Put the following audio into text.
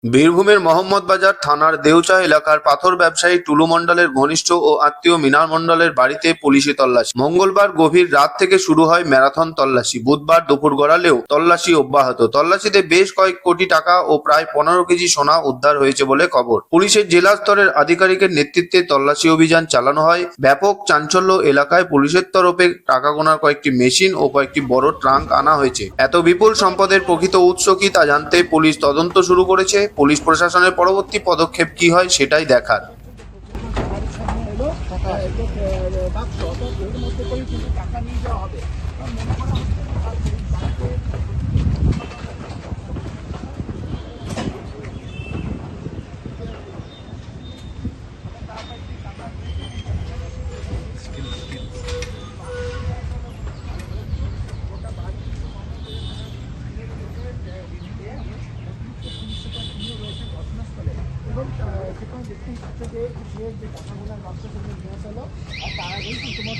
বীরভূমের মোহাম্মদবাজার থানার দেউচা এলাকার পাথর ব্যবসায়ী টুলু মণ্ডলের ঘনিষ্ঠ ও আত্মীয় মিনার মণ্ডলের বাড়িতে পুলিশি তল্লাশি। মঙ্গলবার গভীর রাত থেকে শুরু হয় ম্যারাথন তল্লাশি। বুধবার দুপুর গড়ালেও তল্লাশি অব্যাহত। তল্লাশিতে বেশ কয়েক কোটি টাকা ও প্রায় 15 কেজি সোনা উদ্ধার হয়েছে বলে খবর। পুলিশের জেলা স্তরের আধিকারিকের নেতৃত্বে তল্লাশি অভিযান চালানো হয়। ব্যাপক চাঞ্চল্য এলাকায়। পুলিশের তরফে টাকা গোনার কয়েকটি মেশিন ও কয়েকটি বড় ট্রাঙ্ক আনা হয়েছে। এত বিপুল সম্পদের প্রকৃত উৎস কি তা জানতে পুলিশ তদন্ত শুরু করেছে। পুলিশ প্রশাসনের পরবর্তী পদক্ষেপ কি হয় সেটাই দেখার। এবং সেখানে দেখতেই পাচ্ছে যে যে টাকাগুলোর বাক্স সেগুলো নিয়ে আসা হলো আর তার আগেই কিন্তু তোমার